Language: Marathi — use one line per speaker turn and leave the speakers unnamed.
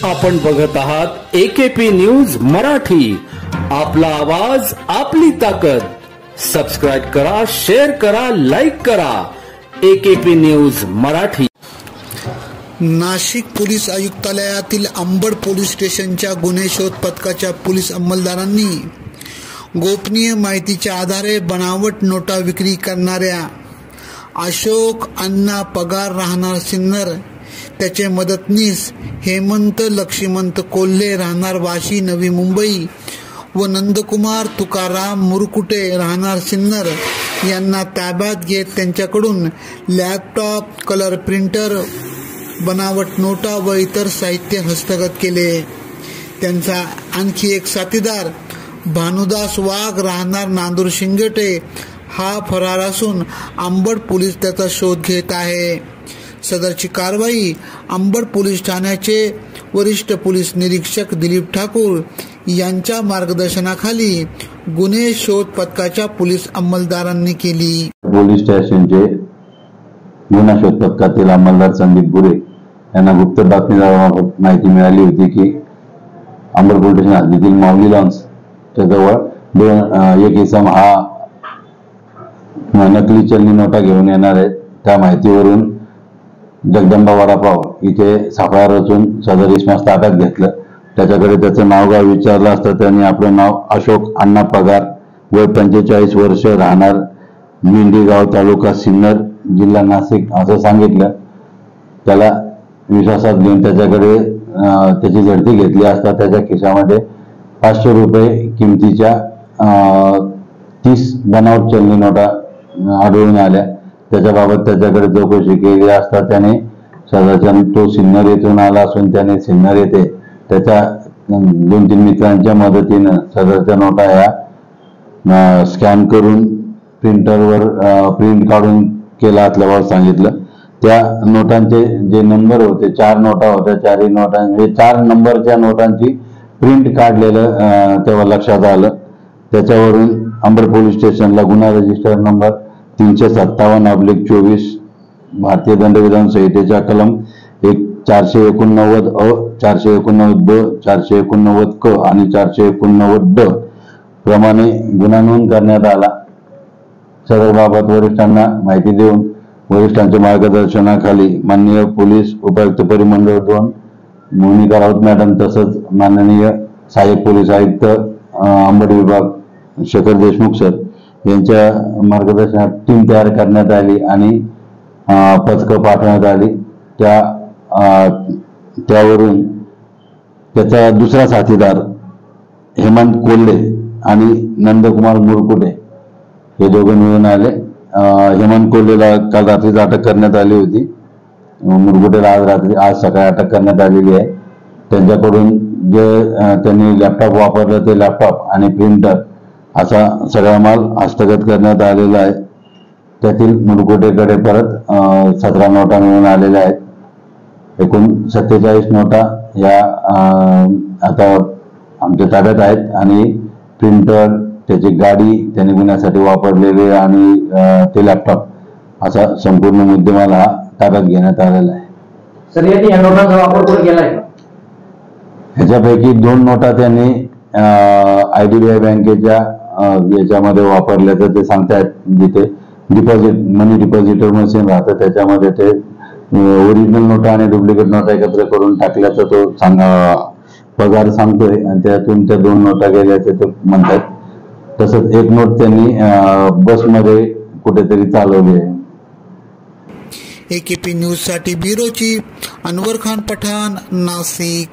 आपण बघत आहात AKP न्यूज मराठी, आपला आवाज आपली ताकद। सबस्क्राइब करा, शेअर करा, लाईक करा। AKP news Marathi.
Nashik police आयुक्तालयातील अंबड पोलीस स्टेशनच्या गुन्हे शोध पथकाच्या पोलीस अंमलदारांनी गोपनीय माहितीच्या आधारे बनावट नोटा विक्री करणाऱ्या अशोक अण्णा पगार राहणार सिन्नर, त्याचे मदतनीस हेमंत लक्ष्मणत कोल्हे राहणार वाशी नवी मुंबई व नंदकुमार तुकाराम मुरकुटे राहणार सिन्नर यांना ताब्यात घेत त्यांच्याकडून लॅपटॉप, कलर प्रिंटर, बनावट नोटा व इतर साहित्य हस्तगत केले। त्यांचा आणखी एक साथीदार भानुदास वाघ राहणार नांदूर शिंगटे हा फरार असून अंबड पोलीस त्याचा शोध घेत आहे। सदरची कारवाई अंबड पोलीस ठाण्याचे वरिष्ठ पोलीस निरीक्षक दिलीप ठाकूर यांच्या मार्गदर्शनाखाली गुन्हे शोध पथकाच्या पोलीस अंमलदारांनी केली।
पोलीस स्टेशनचे गुन्हा शोध पथकातील अंमलदार संदीप गुरे यांना गुप्त बातमीदारावर माहिती मिळाली होती की अंबड पोलीस स्टेशन हद्दीतील माऊली लॉन्सच्या जवळ एक इसम हा नकली चलनी नोटा घेऊन येणार आहे। त्या माहितीवरून जगदंबा वडापाव इथे सापळा रचून सदर इसमास ताब्यात घेतलं। त्याच्याकडे त्याचं नाव गाव विचारलं असता त्यांनी आपलं नाव अशोक अण्णा पगार वय 45 वर्ष राहणार मेंढीगाव तालुका सिन्नर जिल्हा नाशिक असं सांगितलं। त्याला विश्वासात घेऊन त्याच्याकडे त्याची झडती घेतली असता त्याच्या खिशामध्ये 500 रुपये किमतीच्या 30 बनावट चलनी नोटा आढळून आल्या। त्याच्याबाबत त्याच्याकडे चौकशी केली असता त्याने सदरच्या तो सिन्नर येथून आला असून त्याने सिन्नर येथे त्याच्या 2-3 मित्रांच्या मदतीनं सदरच्या नोटा ह्या स्कॅन करून प्रिंटरवर प्रिंट काढून केला असल्यावर सांगितलं। त्या नोटांचे जे नंबर होते 4 नोटा होत्या, 4ही नोटांचे 4 नंबरच्या नोटांची प्रिंट काढलेलं तेव्हा लक्षात आलं। त्याच्यावरून अंबड पोलीस स्टेशनला गुन्हा रजिस्टर नंबर 357/24 भारतीय दंडविधान संहितेच्या कलम 489 अ, 489 ब, 489 क आणि 489 ड प्रमाणे गुन्हा नोंद करण्यात आला। सदरबाबत वरिष्ठांना माहिती देऊन वरिष्ठांच्या मार्गदर्शनाखाली माननीय पोलीस उपायुक्त परिमंडळ 2 मोनिका राऊत मॅडम तसंच माननीय सहाय्यक पोलीस आयुक्त अंबड विभाग शेखर देशमुख सर यांच्या मार्गदर्शनात टीम तयार करण्यात आली आणि पथकं पाठवण्यात आली। त्यावरून त्याचा दुसरा साथीदार हेमंत कोल्हे आणि नंदकुमार मुरकुटे हे दोघे मिळून आले। हेमंत कोल्हेला काल रात्रीच अटक करण्यात आली होती, मुरकुटेला आज सकाळी अटक करण्यात आलेली आहे। त्यांच्याकडून जे त्यांनी लॅपटॉप वापरलं ते लॅपटॉप आणि प्रिंटर असा सगळा माल हस्तगत करण्यात आलेला आहे। त्यातील मुरकुटेकडे परत 17 नोटा मिळून आलेल्या आहेत। एकूण 47 नोटा या आता आमच्या ताब्यात आहेत आणि प्रिंटर, त्याची गाडी त्यांनी गुन्ह्यासाठी वापरलेले आणि ते लॅपटॉप असा संपूर्ण मुद्देमाल हा ताब्यात घेण्यात आलेला आहे।
सर, या नोटांचा वापर कोण केलाय?
ह्याच्यापैकी 2 नोटा त्यांनी IDBI बँकेच्या याच्यामध्ये वापरल्याचं ते सांगतायत। जिथे मनी डिपॉझिटर मशीन राहतं त्याच्यामध्ये ते ओरिजिनल नोटा आणि डुप्लिकेट नोटा एकत्र करून टाकल्याचं तो पगार सांगतोय आणि त्यातून त्या 2 नोटा गेल्याचे ते म्हणतात। तसंच एक नोट त्यांनी बसमध्ये कुठेतरी चालवली आहे।
AKP न्यूज साठी ब्युरो चीफ अनवर खान पठाण, नाशिक।